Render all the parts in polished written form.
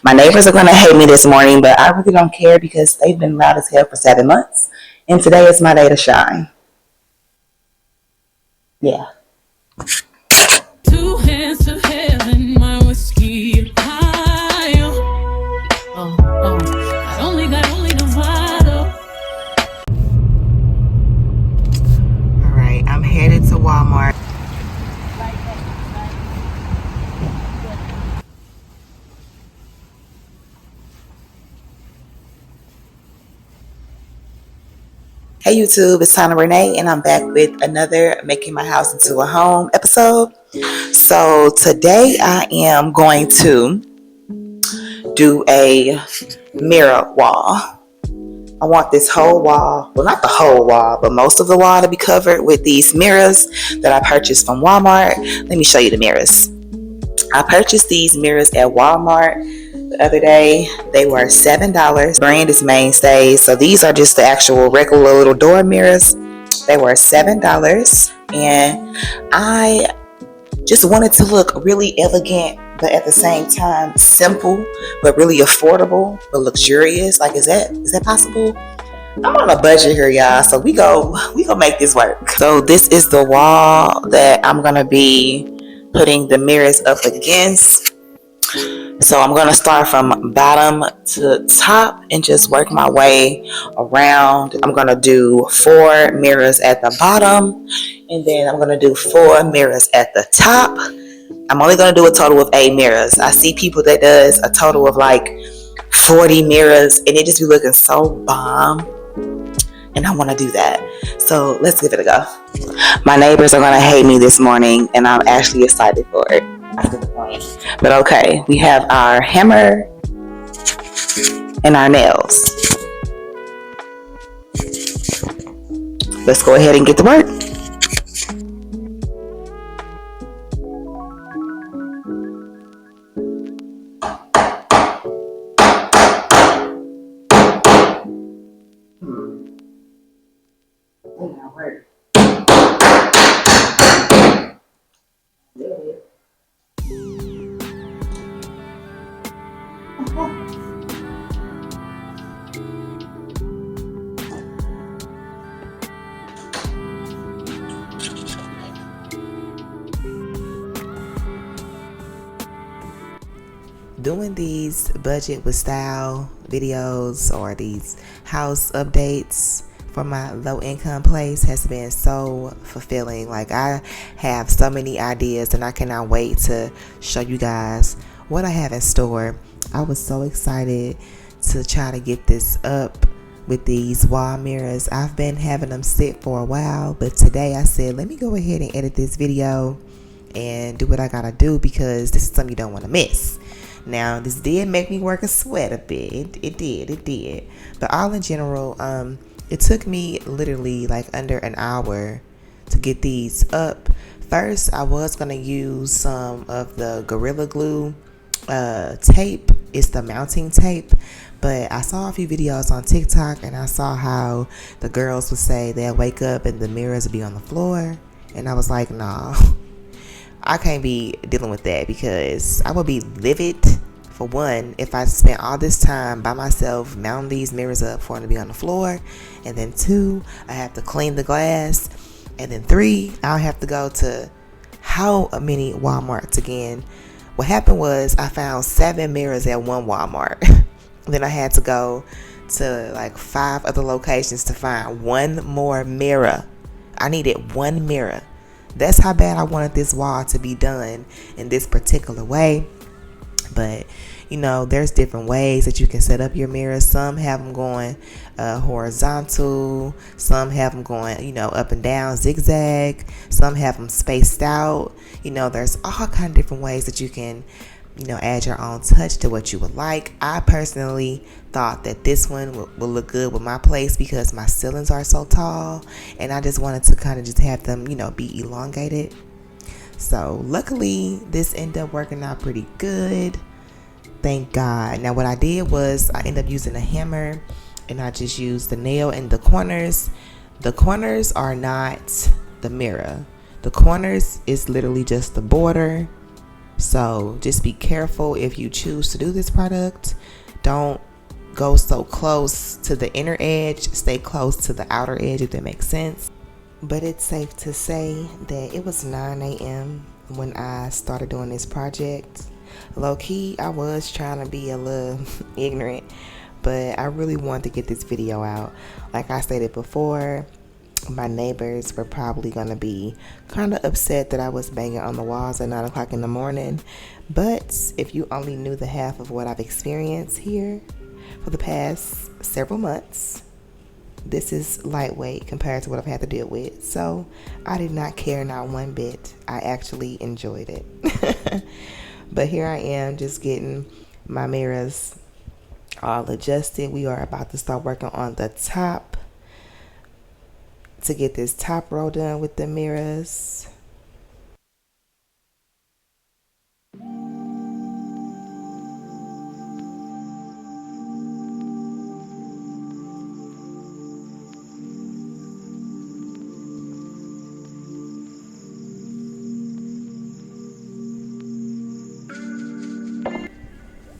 My neighbors are going to hate me this morning, but I really don't care because they've been loud as hell for 7 months. And today is my day to shine. Yeah. Two hands to heaven, my whiskey high. I only got the bottle. All right, I'm headed to Walmart. Hey YouTube, it's Tana Renee, and I'm back with another Making My House Into a Home episode. So today I am going to do a mirror wall. I want this whole wall, well not the whole wall, but most of the wall to be covered with these mirrors that I purchased from Walmart. Let me show you the mirrors. I purchased these mirrors at Walmart the other day. They were $7. Brand is Mainstay. So these are just the actual regular little door mirrors. They were $7. And I just wanted to look really elegant, but at the same time simple, but really affordable, but luxurious. Like, is that possible? I'm on a budget here, y'all. So we go make this work. So this is the wall that I'm gonna be putting the mirrors up against. So I'm going to start from bottom to top and just work my way around. I'm going to do 4 mirrors at the bottom, and then I'm going to do 4 mirrors at the top. I'm only going to do a total of 8 mirrors. I see people that does a total of like 40 mirrors, and it just be looking so bomb, and I want to do that. So let's give it a go. My neighbors are going to hate me this morning, and I'm actually excited for it. But okay, we have our hammer and our nails. Let's go ahead and get to work. Doing these budget with style videos or these house updates for my low income place has been so fulfilling. Like, I have so many ideas and I cannot wait to show you guys what I have in store. I was so excited to try to get this up with these wall mirrors. I've been having them sit for a while, but today I said, let me go ahead and edit this video and do what I gotta do, because this is something you don't want to miss. Now, this did make me work a sweat a bit. It did. But all in general, it took me literally like under an hour to get these up. First, I was going to use some of the Gorilla Glue tape. It's the mounting tape. But I saw a few videos on TikTok, and I saw how the girls would say they'll wake up and the mirrors will be on the floor. And I was like, nah. I can't be dealing with that, because I would be livid, for one, if I spent all this time by myself mounting these mirrors up for them to be on the floor. And then 2, I have to clean the glass. And then 3, I'll have to go to how many Walmarts again. What happened was I found 7 mirrors at one Walmart. Then I had to go to like 5 other locations to find one more mirror. I needed 1 mirror. That's how bad I wanted this wall to be done in this particular way. But, you know, there's different ways that you can set up your mirrors. Some have them going horizontal. Some have them going, you know, up and down, zigzag. Some have them spaced out. You know, there's all kind of different ways that you can, you know, add your own touch to what you would like. I personally thought that this one would look good with my place because my ceilings are so tall, and I just wanted to kind of just have them, you know, be elongated. So luckily this ended up working out pretty good, thank God. Now what I did was I ended up using a hammer, and I just used the nail in the corners. The corners are not the mirror. The corners is literally just the border. So just be careful if you choose to do this product. Don't go so close to the inner edge. Stay close to the outer edge, if that makes sense. But it's safe to say that it was 9 a.m. when I started doing this project. Low key, I was trying to be a little ignorant, but I really wanted to get this video out. Like I stated before, my neighbors were probably going to be kind of upset that I was banging on the walls at 9 o'clock in the morning. But if you only knew the half of what I've experienced here for the past several months, this is lightweight compared to what I've had to deal with. So I did not care, not one bit. I actually enjoyed it. But here I am just getting my mirrors all adjusted. We are about to start working on the top to get this top row done with the mirrors.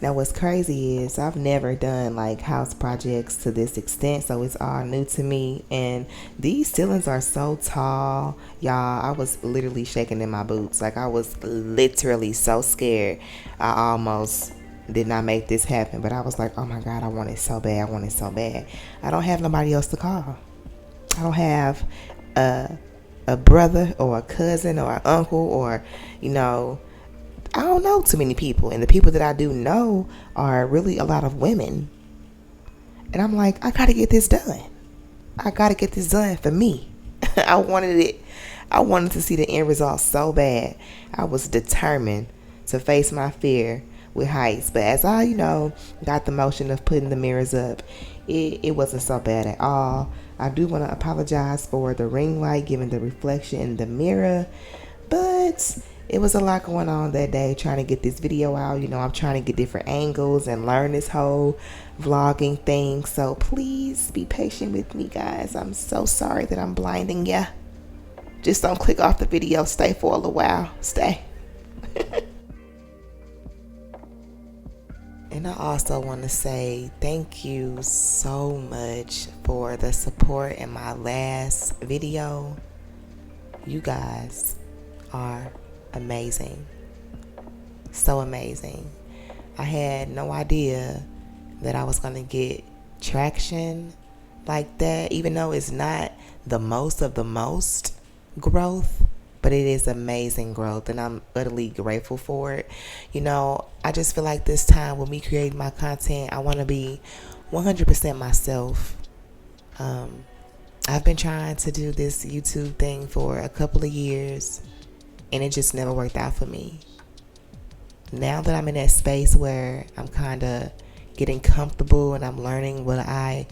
Now what's crazy is I've never done like house projects to this extent, so it's all new to me. And these ceilings are so tall, y'all. I was literally shaking in my boots. Like I was literally so scared. I almost did not make this happen, but I was like, oh my God, I want it so bad. I want it so bad. I don't have nobody else to call. I don't have a brother or a cousin or an uncle or, you know, I don't know too many people, and the people that I do know are really a lot of women. And I'm like, I gotta get this done. I gotta get this done for me. I wanted it. I wanted to see the end result so bad. I was determined to face my fear with heights. But as I, got the motion of putting the mirrors up, it wasn't so bad at all. I do want to apologize for the ring light giving the reflection in the mirror, but it was a lot going on that day trying to get this video out. I'm trying to get different angles and learn this whole vlogging thing. So please be patient with me, guys. I'm so sorry that I'm blinding ya. Just don't click off the video. Stay for a little while. Stay. And I also want to say thank you so much for the support in my last video. You guys are amazing. So amazing. I had no idea that I was going to get traction like that, even though it's not the most of the most growth, but it is amazing growth, and I'm utterly grateful for it. I just feel like this time when we create my content, I want to be 100% myself. I've been trying to do this YouTube thing for a couple of years, and it just never worked out for me. Now that I'm in that space where I'm kind of getting comfortable and I'm learning what I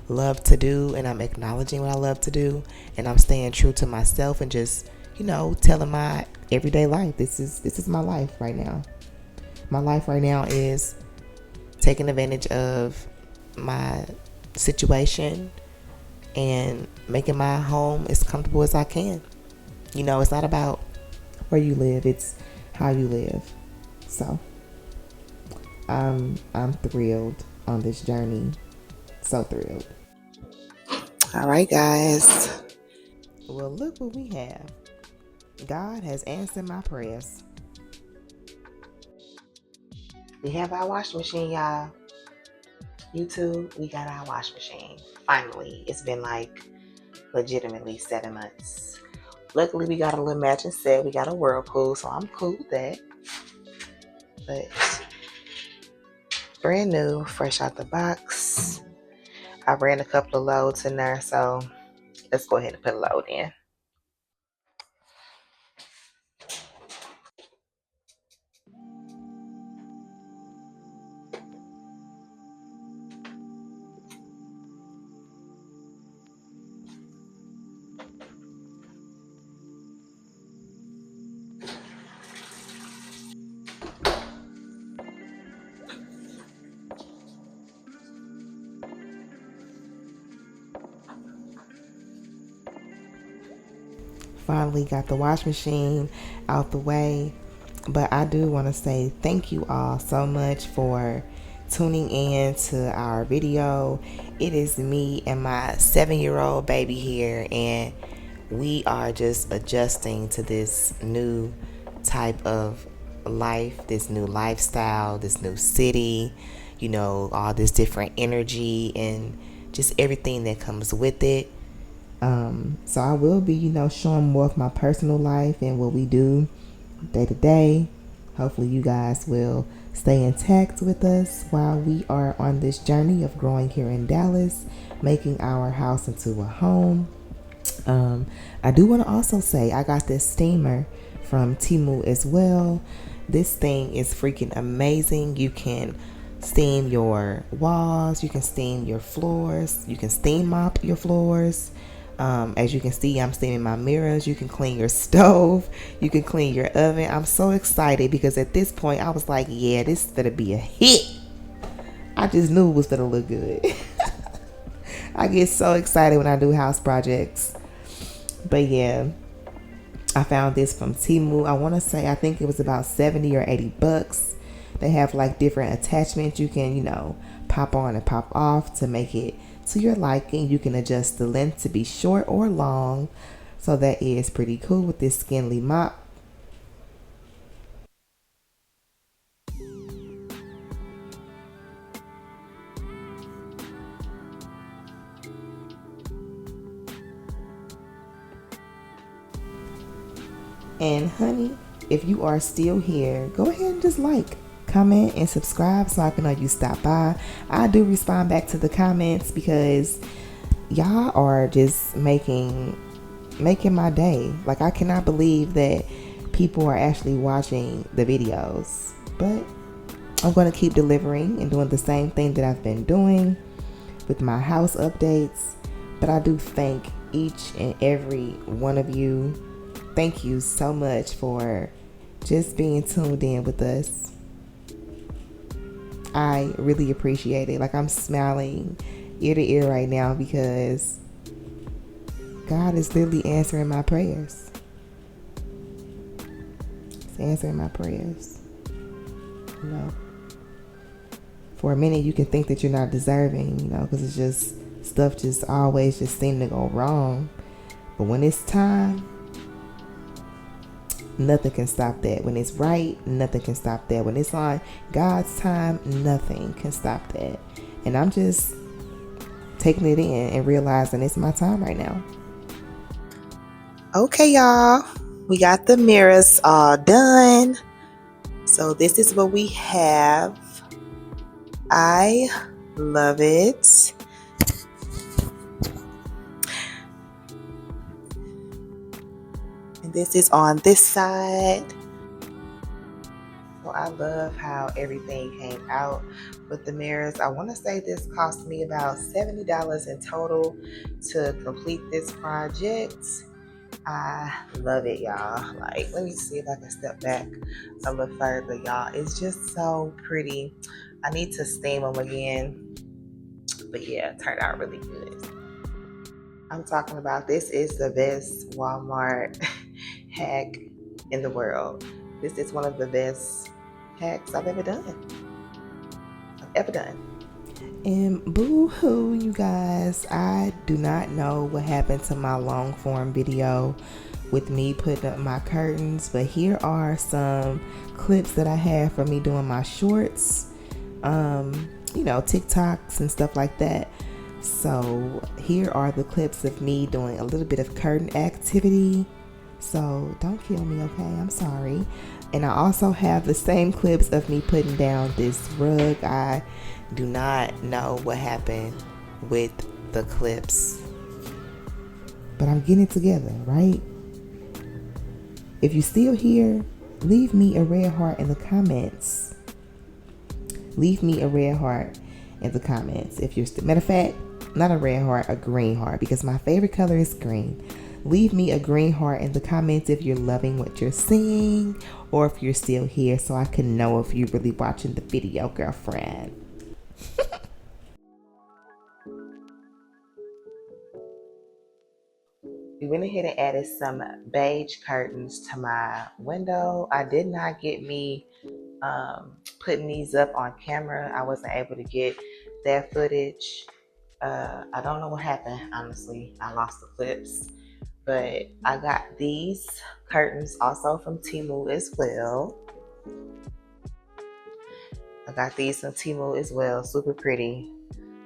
love to do, and I'm acknowledging what I love to do, and I'm staying true to myself and just, telling my everyday life. This is my life right now. My life right now is taking advantage of my situation and making my home as comfortable as I can. It's not about where you live, it's how you live. So I'm thrilled on this journey. So thrilled. All right, guys. Well, look what we have. God has answered my prayers. We have our washing machine, y'all. YouTube, we got our washing machine. Finally, it's been like legitimately 7 months. Luckily, we got a little matching set. We got a Whirlpool, so I'm cool with that. But brand new, fresh out the box. I ran a couple of loads in there, so let's go ahead and put a load in. Finally got the wash machine out the way. But I do want to say thank you all so much for tuning in to our video. It is me and my 7-year-old baby here, and we are just adjusting to this new type of life, this new lifestyle, this new city, all this different energy and just everything that comes with it. So I will be, showing more of my personal life and what we do day to day. Hopefully you guys will stay intact with us while we are on this journey of growing here in Dallas, making our house into a home. I do want to also say I got this steamer from Temu as well. This thing is freaking amazing. You can steam your walls, you can steam your floors, you can steam mop your floors. As you can see, I'm steaming my mirrors. You can clean your stove, you can clean your oven. I'm so excited because at this point I was like, yeah, this is gonna be a hit. I just knew it was gonna look good. I get so excited when I do house projects. But yeah, I found this from Temu. I want to say I think it was about 70 or 80 bucks. They have like different attachments you can, pop on and pop off to make it to your liking. You can adjust the length to be short or long. So that is pretty cool with this Skinly mop. And honey, if you are still here, go ahead and just like, comment, and subscribe so I can know you stop by. I do respond back to the comments because y'all are just making my day. Like, I cannot believe that people are actually watching the videos. But I'm going to keep delivering and doing the same thing that I've been doing with my house updates. But I do thank each and every one of you. Thank you so much for just being tuned in with us. I really appreciate it. Like, I'm smiling ear to ear right now because God is literally answering my prayers. It's answering my prayers. For a minute you can think that you're not deserving, because it's just stuff just always just seem to go wrong. But when it's time, nothing can stop that. When it's right, nothing can stop that. When it's on God's time, nothing can stop that. And I'm just taking it in and realizing it's my time right now. Okay, y'all. We got the mirrors all done. So this is what we have. I love it. And this is on this side. So I love how everything came out with the mirrors. I want to say this cost me about $70 in total to complete this project. I love it, y'all. Like, let me see if I can step back a little further, y'all. It's just so pretty. I need to steam them again. But yeah, it turned out really good. I'm talking about, this is the best Walmart hack in the world. This is one of the best hacks I've ever done. And boo-hoo, you guys, I do not know what happened to my long form video with me putting up my curtains, but here are some clips that I have for me doing my shorts, TikToks and stuff like that. So here are the clips of me doing a little bit of curtain activity. So don't kill me, okay? I'm sorry. And I also have the same clips of me putting down this rug. I do not know what happened with the clips, but I'm getting it together, right? If you're still here, leave me a red heart in the comments. Leave me a red heart in the comments. If you're matter of fact, not a red heart, a green heart, because my favorite color is green. Leave me a green heart in the comments if you're loving what you're seeing, or if you're still here, so I can know if you're really watching the video, girlfriend. We went ahead and added some beige curtains to my window. I did not get me putting these up on camera. I wasn't able to get that footage. I don't know what happened, honestly. I lost the clips. But I got these curtains also from Temu as well. I got these from Temu as well. Super pretty.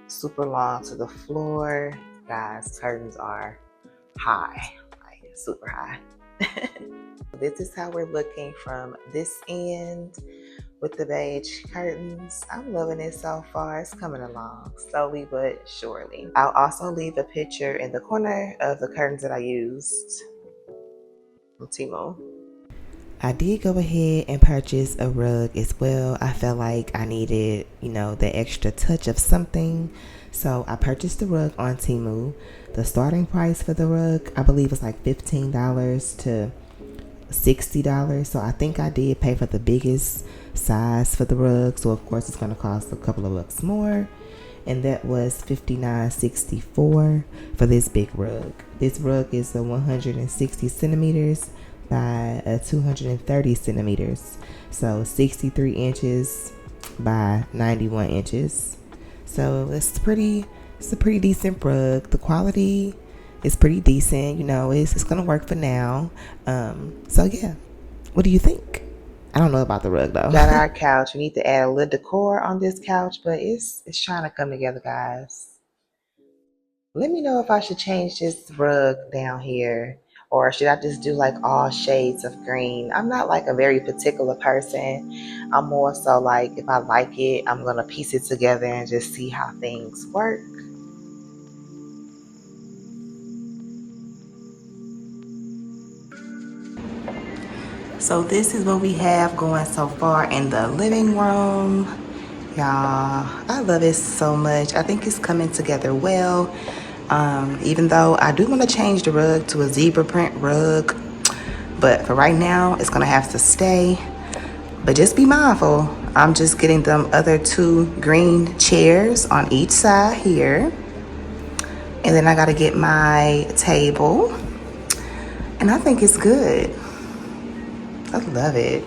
Super long to the floor. Guys, curtains are high. Like super high. This is how we're looking from this end with the beige curtains. I'm loving it so far. It's coming along slowly but surely. I'll also leave a picture in the corner of the curtains that I used from Temu. I did go ahead and purchase a rug as well. I felt like I needed, the extra touch of something. So I purchased the rug on Temu. The starting price for the rug, I believe, was like $15 to $60. So I think I did pay for the biggest size for the rug. So of course it's going to cost a couple of bucks more. And that was $59.64 for this big rug. This rug is a 160 centimeters by 230 centimeters. So 63 inches by 91 inches. So it's a pretty decent rug. The quality is pretty decent. It's gonna work for now. So yeah, what do you think? I don't know about the rug though. Got our couch. We need to add a little decor on this couch, but it's trying to come together, guys. Let me know if I should change this rug down here, or should I just do like all shades of green? I'm not like a very particular person. I'm more so like, if I like it, I'm gonna piece it together and just see how things work. So this is what we have going so far in the living room. Y'all, I love it so much. I think it's coming together well. Even though I do want to change the rug to a zebra print rug, but for right now, it's gonna have to stay. But just be mindful. I'm just getting them other two green chairs on each side here. And then I gotta get my table. And I think it's good. I love it.